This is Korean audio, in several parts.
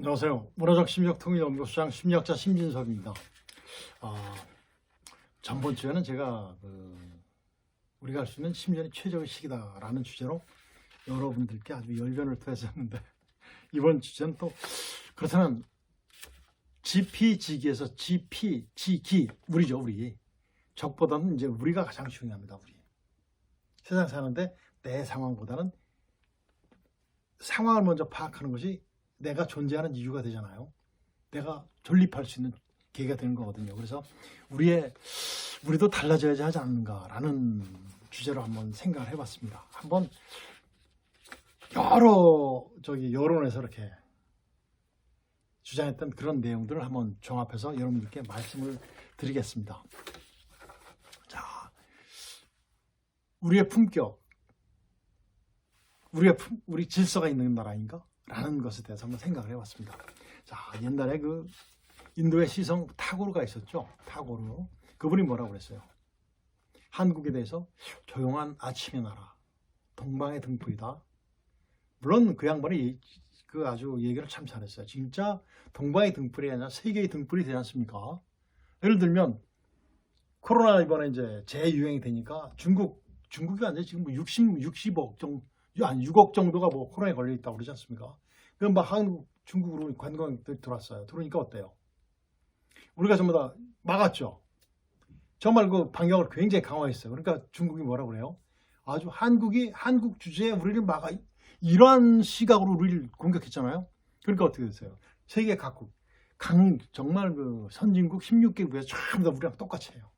안녕하세요. 문화적 심리학 통일연구소장 심리학자 심진섭입니다. 전번 주에는 제가 우리가 할 수 있는 심리의 최적의 시기다라는 주제로 여러분들께 아주 열변을 토했었는데 이번 주제는 또 그렇다면 지피지기에서 지피, 우리죠, 우리. 적보다는 이제 우리가 가장 중요합니다, 우리. 세상 사는데 내 상황보다는 상황을 먼저 파악하는 것이 내가 존재하는 이유가 되잖아요. 내가 존립할 수 있는 계기가 되는 거거든요. 그래서 우리도 달라져야지 하지 않는가라는 주제로 한번 생각을 해봤습니다. 한번 여러 여론에서 이렇게 주장했던 그런 내용들을 한번 종합해서 여러분들께 말씀을 드리겠습니다. 자, 우리의 품격, 우리 질서가 있는 나라인가? 라는 것에 대해서 한번 생각을 해봤습니다. 자, 옛날에 인도의 시성 타고르가 있었죠. 타고르. 그분이 뭐라고 그랬어요? 한국에 대해서 조용한 아침의 나라, 동방의 등불이다. 물론 그 양반이 아주 얘기를 참 잘했어요. 진짜 동방의 등불이 아니라 세계의 등불이 되지 않습니까? 예를 들면 코로나 이번에 이제 재유행이 되니까 중국이 아니라 지금 60억 정도, 한 6억 정도가 코로나에 걸려 있다고 그러지 않습니까? 그럼 한국, 중국으로 관광객들이 들어왔어요. 들어오니까 어때요? 우리가 전부 다 막았죠. 정말 방역을 굉장히 강화했어요. 그러니까 중국이 뭐라고 그래요? 아주 한국 주제에 우리를 이러한 시각으로 우리를 공격했잖아요. 그러니까 어떻게 됐어요? 세계 각국, 정말 선진국 16개국에서 전부 다 우리랑 똑같이 해요.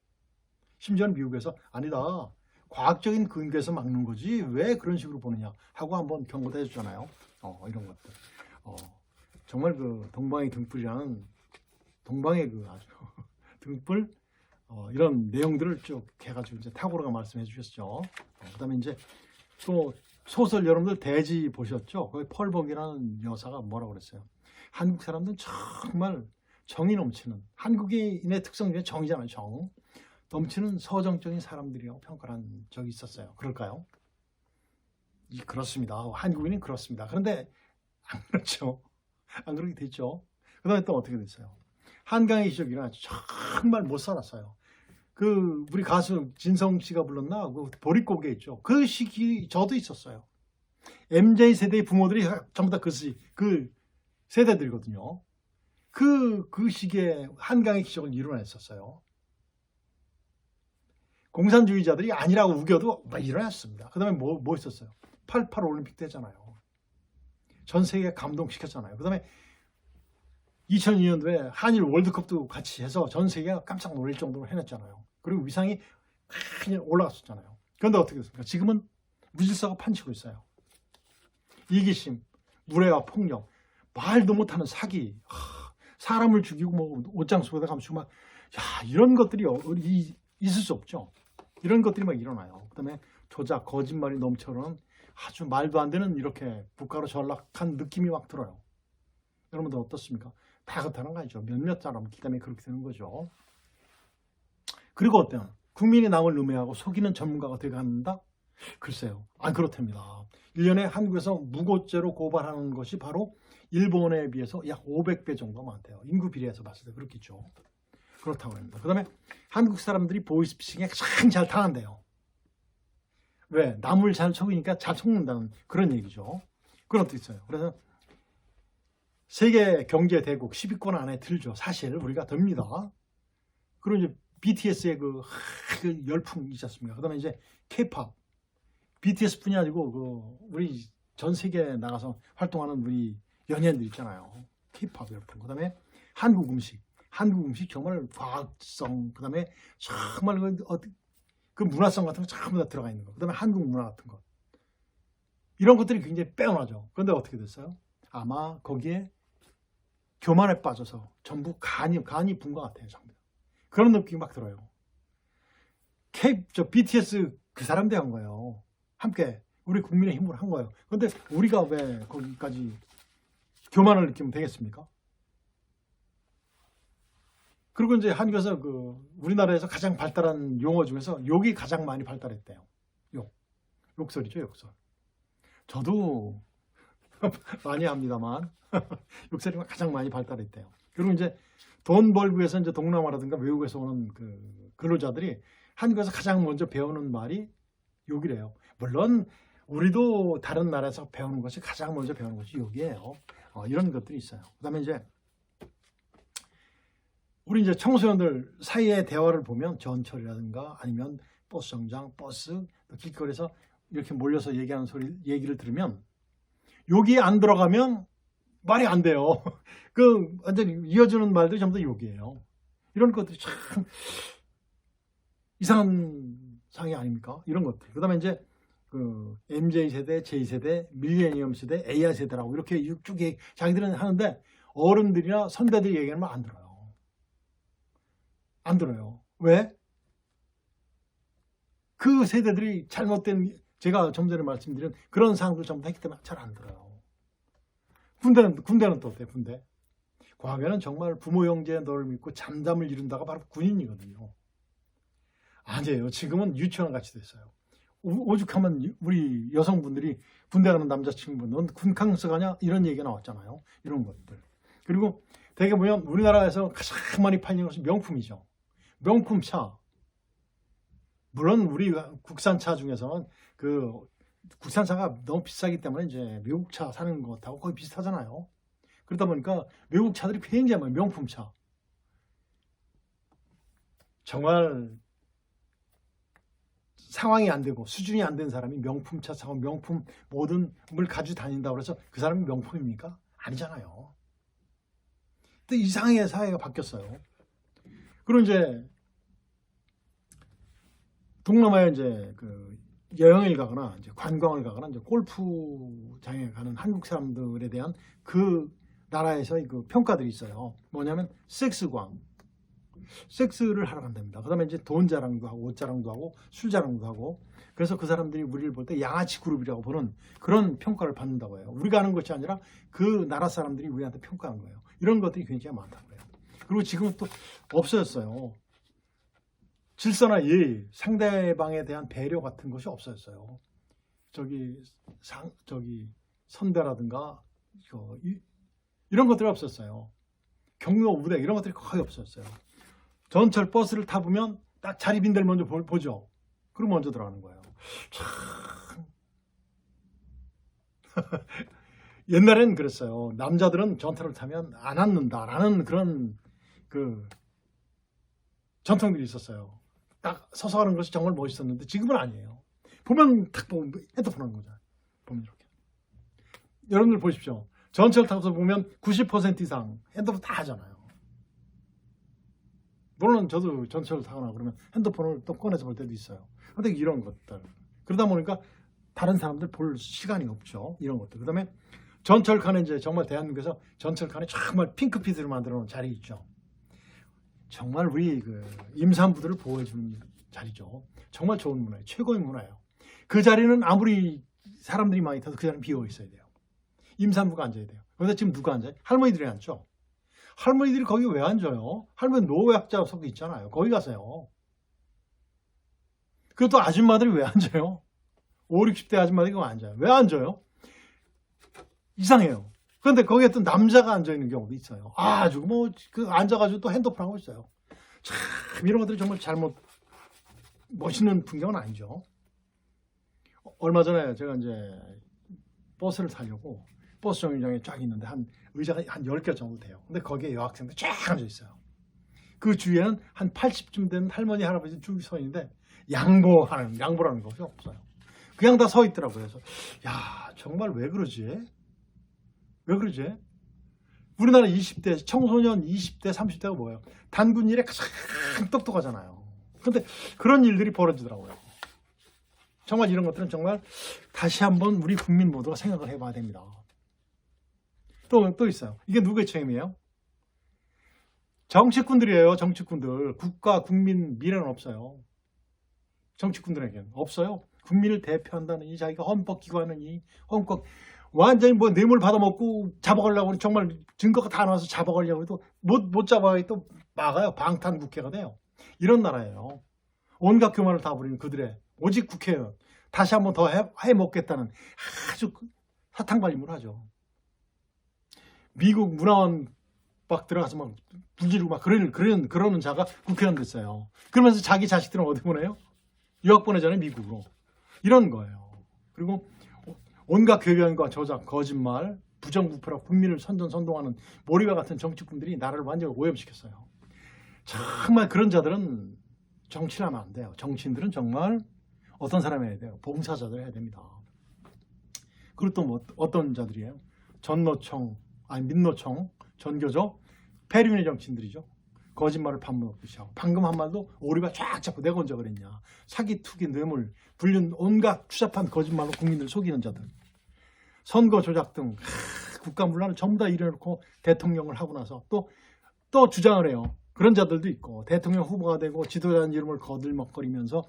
심지어는 미국에서 아니다. 과학적인 근거에서 막는 거지 왜 그런 식으로 보느냐 하고 한번 경고도 해주잖아요. 이런 것들. 정말 동방의 등불이라는 동방의 아주 등불 이런 내용들을 쭉 해가지고 이제 타고르가 말씀해 주셨죠. 그다음에 이제 또 소설 여러분들 대지 보셨죠? 거기 펄벅이라는 여사가 뭐라고 그랬어요? 한국 사람들은 정말 정이 넘치는 한국인의 특성 중에 정이잖아요. 정. 넘치는 서정적인 사람들이라고 평가를 한 적이 있었어요. 그럴까요? 그렇습니다. 한국인은 그렇습니다. 그런데 안 그렇죠. 안 그렇게 됐죠. 그 다음에 또 어떻게 됐어요? 한강의 기적이라 정말 못 살았어요. 우리 가수 진성 씨가 불렀나? 보릿고개 있죠. 그 시기 저도 있었어요. MZ 세대의 부모들이 전부 다 그 세대들이거든요. 그 시기에 한강의 기적을 이뤄냈었어요. 공산주의자들이 아니라고 우겨도 일어났습니다. 그 다음에 뭐 있었어요? 88 올림픽 때잖아요. 전 세계 감동시켰잖아요. 그 다음에 2002년도에 한일 월드컵도 같이 해서 전 세계가 깜짝 놀랄 정도로 해냈잖아요. 그리고 위상이 많이 올라갔었잖아요. 그런데 어떻게 됐습니까? 지금은 무질서가 판치고 있어요. 이기심, 무례와 폭력, 말도 못하는 사기, 사람을 죽이고 옷장 속에다 감추고 이런 것들이 있을 수 없죠. 이런 것들이 일어나요. 그 다음에 조작, 거짓말이 넘쳐나는 아주 말도 안 되는 이렇게 국가로 전락한 느낌이 들어요. 여러분들 어떻습니까? 다 그렇다는 거죠. 몇몇 사람이기 때문에 그렇게 되는 거죠. 그리고 어때요? 국민이 남을 음해하고 속이는 전문가가 되어간다? 글쎄요. 안 그렇답니다. 1년에 한국에서 무고죄로 고발하는 것이 바로 일본에 비해서 약 500배 정도 많대요. 인구 비례해서 봤을 때 그렇겠죠. 그렇다고 합니다. 그 다음에 한국 사람들이 보이스피싱에 가장 잘 당한대요. 왜? 남을 잘 속이니까 잘 속는다는 그런 얘기죠. 그런 것도 있어요. 그래서 세계 경제 대국 10위권 안에 들죠. 사실 우리가 듭니다. 그리고 이제 BTS의 그 열풍 있지 않습니까? 그 다음에 이제 K-pop. BTS뿐이 아니고 우리 전 세계에 나가서 활동하는 우리 연예인들 있잖아요. K-pop 열풍. 그 다음에 한국 음식 정말 과학성, 그 다음에 정말 그 문화성 같은 거 전부 다 들어가 있는 거. 그 다음에 한국 문화 같은 것. 이런 것들이 굉장히 빼어나죠. 그런데 어떻게 됐어요? 아마 거기에 교만에 빠져서 전부 간이 분 것 같아요. 전부. 그런 느낌이 들어요. BTS 그 사람들이 한 거예요. 함께 우리 국민의 힘으로 한 거예요. 그런데 우리가 왜 거기까지 교만을 느끼면 되겠습니까? 그리고 이제 한국에서 우리나라에서 가장 발달한 용어 중에서 욕이 가장 많이 발달했대요. 욕설이죠, 욕설. 저도 많이 합니다만 6세리가 가장 많이 발달했대요. 그리고 이제 돈 벌기 위해서 이제 동남아라든가 외국에서 오는 그 근로자들이 한국에서 가장 먼저 배우는 말이 욕이래요. 물론 우리도 다른 나라에서 배우는 것이 가장 먼저 배우는 것이 욕이에요. 이런 것들이 있어요. 그다음에 이제 우리 이제 청소년들 사이의 대화를 보면 전철이라든가 아니면 버스 정장, 버스, 길거리에서 이렇게 몰려서 얘기하는 얘기를 들으면 욕이 안 들어가면 말이 안 돼요. 그 완전 이어지는 말들이 전부 다 욕이에요. 이런 것들이 참 이상한 상이 아닙니까? 이런 것들. 그다음에 이제 그 MZ 세대, J 세대, 밀레니엄 세대, AI 세대라고 이렇게 쭉 자기들은 하는데 어른들이나 선배들이 얘기하면 안 들어요. 안 들어요. 왜? 그 세대들이 잘못된 제가 좀 전에 말씀드린 그런 상황들 전부 다 했기 때문에 잘 안 들어요. 군대는 또 어때요? 군대. 과거에는 정말 부모 형제 너를 믿고 잠잠을 이룬다가 바로 군인이거든요. 아니에요. 지금은 유치원 같이 됐어요. 오죽하면 우리 여성분들이 군대 가는 남자친구분 넌 군캉스 가냐? 이런 얘기가 나왔잖아요. 이런 것들. 그리고 대개 보면 우리나라에서 가장 많이 팔리는 것이 명품이죠. 명품차. 물론 우리 국산차 중에서는 그 국산차가 너무 비싸기 때문에 이제 외국 차 사는 것하고 거의 비슷하잖아요. 그러다 보니까 외국 차들이 굉장히 많아요. 명품차. 정말 상황이 안 되고 수준이 안 된 사람이 명품차 사고 명품 모든 걸 가지고 다닌다고 해서 그 사람이 명품입니까? 아니잖아요. 또 이상하게 사회가 바뀌었어요. 그리고 이제 동남아에 이제 그 여행을 가거나 이제 관광을 가거나 이제 골프장에 가는 한국 사람들에 대한 그 나라에서의 그 평가들이 있어요. 뭐냐면 섹스광. 섹스를 하러 간답니다. 그 다음에 이제 돈 자랑도 하고 옷 자랑도 하고 술 자랑도 하고 그래서 그 사람들이 우리를 볼 때 양아치 그룹이라고 보는 그런 평가를 받는다고 해요. 우리가 하는 것이 아니라 그 나라 사람들이 우리한테 평가한 거예요. 이런 것들이 굉장히 많다고 해요. 그리고 지금은 또 없어졌어요. 질서나 예의, 상대방에 대한 배려 같은 것이 없어졌어요. 저기 선대라든가 이런 것들이 없었어요. 경로 우대 이런 것들이 거의 없었어요. 전철 버스를 타보면 딱 자리 빈 데를 먼저 보죠. 그리고 먼저 들어가는 거예요. 참 옛날엔 그랬어요. 남자들은 전철을 타면 안 앉는다라는 그런 그 전통들이 있었어요. 딱 서서 하는 것이 정말 멋있었는데 지금은 아니에요. 보면 딱 보면 핸드폰 하는 거죠. 보면 이렇게. 여러분들 보십시오. 전철 타고서 보면 90% 이상 핸드폰 다 하잖아요. 물론 저도 전철 타거나 그러면 핸드폰을 또 꺼내서 볼 때도 있어요. 근데 이런 것들. 그러다 보니까 다른 사람들 볼 시간이 없죠. 이런 것들. 그 다음에 전철 칸에 이제 정말 대한민국에서 전철 칸에 정말 핑크빛으로 만들어 놓은 자리 있죠. 정말 우리 그 임산부들을 보호해주는 자리죠. 정말 좋은 문화예요. 최고의 문화예요. 그 자리는 아무리 사람들이 많이 타도 그 자리는 비어 있어야 돼요. 임산부가 앉아야 돼요. 그런데 지금 누가 앉아요? 할머니들이 앉죠. 할머니들이 거기 왜 앉아요? 할머니 노약자 석 있잖아요. 거기 가세요. 그것도 아줌마들이 왜 앉아요? 5, 60대 아줌마들이 거기 앉아요. 왜 앉아요? 이상해요. 그런데 거기에 또 남자가 앉아있는 경우도 있어요. 아주 그 앉아가지고 또 핸드폰 하고 있어요. 참 이런 것들이 정말 멋있는 풍경은 아니죠. 얼마 전에 제가 이제 버스를 타려고 버스 정류장에 쫙 있는데 의자가 한 10개 정도 돼요. 근데 거기에 여학생들 쫙 앉아 있어요. 그 주위에는 한 80쯤 된 할머니 할아버지 쭉 서 있는데 양보라는 것이 없어요. 그냥 다 서 있더라고요. 그래서 야 정말 왜 그러지? 왜 그러지? 우리나라 20대 청소년 20대 30대가 뭐예요? 단군 일에 가장 똑똑하잖아요. 그런데 그런 일들이 벌어지더라고요. 정말 이런 것들은 정말 다시 한번 우리 국민 모두가 생각을 해봐야 됩니다. 또 있어요. 이게 누구의 책임이에요? 정치꾼들이에요. 정치꾼들. 국가, 국민 미래는 없어요. 정치꾼들에게는 없어요. 국민을 대표한다느니 자기가 헌법기관이니 헌법 완전히 뇌물 받아먹고 잡아가려고 정말 증거가 다 나와서 잡아가려고 해도 못 잡아야 또 막아요. 방탄국회가 돼요. 이런 나라예요. 온갖 교만을 다 부리는 그들의 오직 국회의원 다시 한번 더 해먹겠다는 아주 사탕 발림을 하죠. 미국 문화원 막 들어가서 막 불지르고 막 그러는 자가 국회의원 됐어요. 그러면서 자기 자식들은 어디 보내요? 유학 보내잖아요, 미국으로. 이런 거예요. 그리고 온갖 궤변과 조작, 거짓말, 부정부패라 국민을 선전선동하는 모리와 같은 정치꾼들이 나라를 완전히 오염시켰어요. 정말 그런 자들은 정치를 하면 안 돼요. 정치인들은 정말 어떤 사람이 해야 돼요? 봉사자들 해야 됩니다. 그리고 또 뭐 어떤 자들이에요? 전노총, 아니 민노총, 전교조, 폐륜의 정치인들이죠. 거짓말을 반복하고 하고 방금 한 말도 오리가 쫙 잡고 내가 언제 그랬냐. 사기, 투기, 뇌물, 불륜 온갖 추잡한 거짓말로 국민들을 속이는 자들. 선거 조작 등 국가문란을 전부 다 이뤄놓고 대통령을 하고 나서 또 주장을 해요. 그런 자들도 있고 대통령 후보가 되고 지도자는 이름을 거들먹거리면서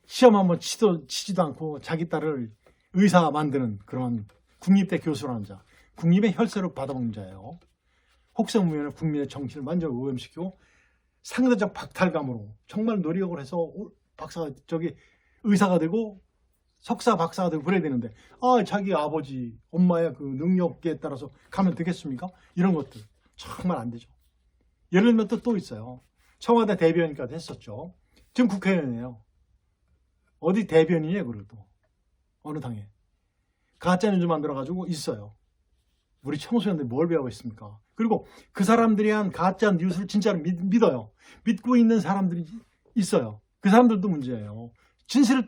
시험 한번 치지도 않고 자기 딸을 의사 만드는 그런 국립대 교수라는 자. 국립의 혈세를 받아먹는 자예요. 혹성무효는 국민의 정신을 완전히 오염시키고 상대적 박탈감으로 정말 노력을 해서 의사가 되고 석사 박사가 되고 그래야 되는데 자기 아버지 엄마의 그 능력에 따라서 가면 되겠습니까? 이런 것들 정말 안 되죠. 예를 들면 또 있어요. 청와대 대변인까지 했었죠. 지금 국회의원이에요. 어디 대변인이에요? 그래도 어느 당에 가짜 뉴스 만들어가지고 있어요. 우리 청소년들이 뭘 배우고 있습니까? 그리고 그 사람들이 한 가짜 뉴스를 진짜로 믿어요. 믿고 있는 사람들이 있어요. 그 사람들도 문제예요. 진실을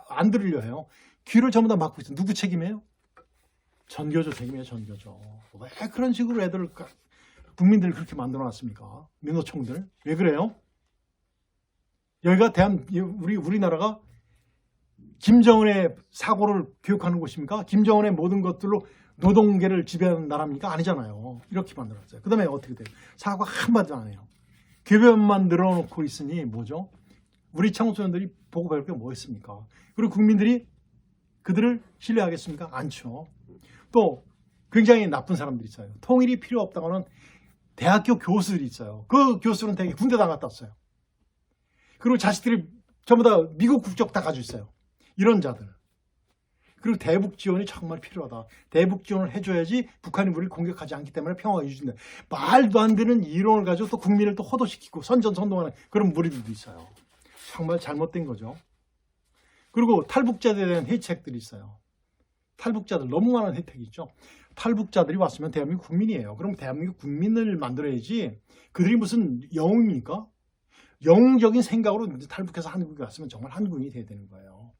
안 들으려 해요. 귀를 전부 다 막고 있어요. 누구 책임이에요? 전교조 책임이에요. 전교조. 왜 그런 식으로 국민들을 그렇게 만들어놨습니까? 민노총들. 왜 그래요? 여기가 우리나라가 김정은의 사고를 교육하는 곳입니까? 김정은의 모든 것들로 노동계를 지배하는 나라입니까? 아니잖아요. 이렇게 만들었어요. 그 다음에 어떻게 돼요? 사과 한마디도 안 해요. 궤변만 늘어놓고 있으니 뭐죠? 우리 청소년들이 보고 배울 게 뭐 있습니까? 그리고 국민들이 그들을 신뢰하겠습니까? 않죠. 또 굉장히 나쁜 사람들이 있어요. 통일이 필요 없다고 하는 대학교 교수들이 있어요. 그 교수는 되게 군대 다 갔다 왔어요. 그리고 자식들이 전부 다 미국 국적 다 가지고 있어요. 이런 자들. 그리고 대북 지원이 정말 필요하다. 대북 지원을 해줘야지 북한이 우리를 공격하지 않기 때문에 평화가 유지된다. 말도 안 되는 이론을 가지고 또 국민을 또 호도시키고 선전선동하는 그런 무리들도 있어요. 정말 잘못된 거죠. 그리고 탈북자들에 대한 혜택들이 있어요. 탈북자들 너무 많은 혜택이 있죠. 탈북자들이 왔으면 대한민국 국민이에요. 그럼 대한민국 국민을 만들어야지 그들이 무슨 영웅입니까? 영웅적인 생각으로 탈북해서 한국에 왔으면 정말 한국인이 돼야 되는 거예요.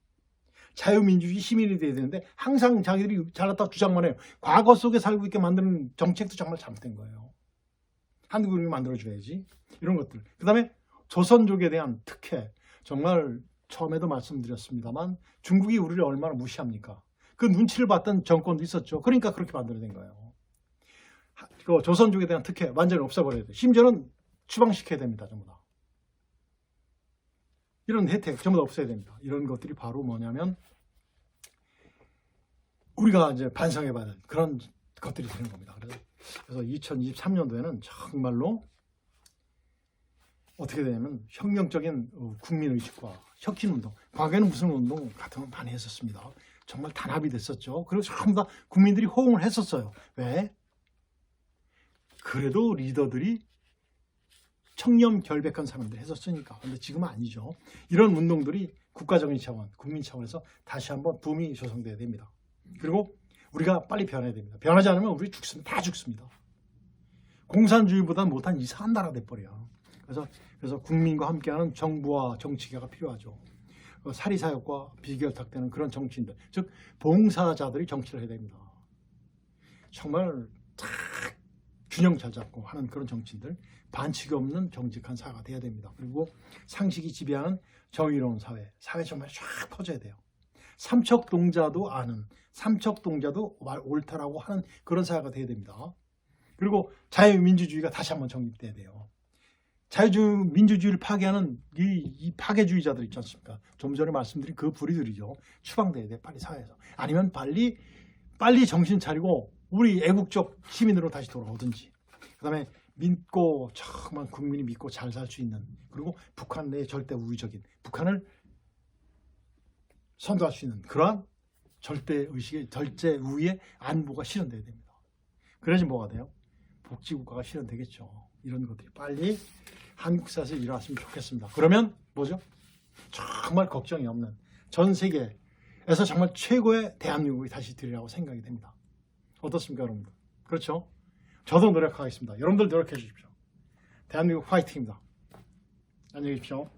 자유민주주의 시민이 돼야 되는데 항상 자기들이 잘났다고 주장만 해요. 과거 속에 살고 있게 만드는 정책도 정말 잘못된 거예요. 한국인이 만들어줘야지. 이런 것들. 그 다음에 조선족에 대한 특혜. 정말 처음에도 말씀드렸습니다만 중국이 우리를 얼마나 무시합니까? 그 눈치를 봤던 정권도 있었죠. 그러니까 그렇게 만들어낸 거예요. 그 조선족에 대한 특혜 완전히 없애버려야 돼요. 심지어는 추방시켜야 됩니다. 전부 다. 이런 혜택 전부 다 없애야 됩니다. 이런 것들이 바로 뭐냐면 우리가 이제 반성해봐야 될 그런 것들이 되는 겁니다. 그래서 2023년도에는 정말로 어떻게 되냐면 혁명적인 국민의식과 혁신운동, 과거에는 무슨 운동 같은 거 많이 했었습니다. 정말 단합이 됐었죠. 그리고 전부 다 국민들이 호응을 했었어요. 왜? 그래도 리더들이 청렴결백한 사람들 했었으니까. 근데 지금은 아니죠. 이런 운동들이 국가적인 차원, 국민 차원에서 다시 한번 붐이 조성돼야 됩니다. 그리고 우리가 빨리 변해야 됩니다. 변하지 않으면 우리 죽습니다. 다 죽습니다. 공산주의보다 못한 이상한 나라 돼버려요. 그래서 국민과 함께하는 정부와 정치가가 필요하죠. 사리사욕과 비결탁되는 그런 정치인들, 즉 봉사자들이 정치를 해야 됩니다. 정말 균형 잘 잡고 하는 그런 정치인들, 반칙이 없는 정직한 사회가 돼야 됩니다. 그리고 상식이 지배하는 정의로운 사회 정말 쫙 퍼져야 돼요. 삼척동자도 아는, 삼척동자도 옳다라고 하는 그런 사회가 돼야 됩니다. 그리고 자유민주주의가 다시 한번 정립돼야 돼요. 자유민주주의를 파괴하는 이 파괴주의자들 있지 않습니까? 좀 전에 말씀드린 그 부리들이죠. 추방돼야 돼, 빨리 사회에서. 아니면 빨리 정신 차리고 우리 애국적 시민으로 다시 돌아오든지. 그 다음에 믿고 정말 국민이 믿고 잘 살 수 있는, 그리고 북한 내 절대 우위적인 북한을 선도할 수 있는 그러한 절대 의식의 절제 우위의 안보가 실현돼야 됩니다. 그래야지 뭐가 돼요? 복지국가가 실현되겠죠. 이런 것들이 빨리 한국 사회에서 일어났으면 좋겠습니다. 그러면 뭐죠? 정말 걱정이 없는 전 세계에서 정말 최고의 대한민국이 다시 되리라고 생각이 됩니다. 어떻습니까, 여러분들? 그렇죠? 저도 노력하겠습니다. 여러분들 노력해 주십시오. 대한민국 화이팅입니다. 안녕히 계십시오.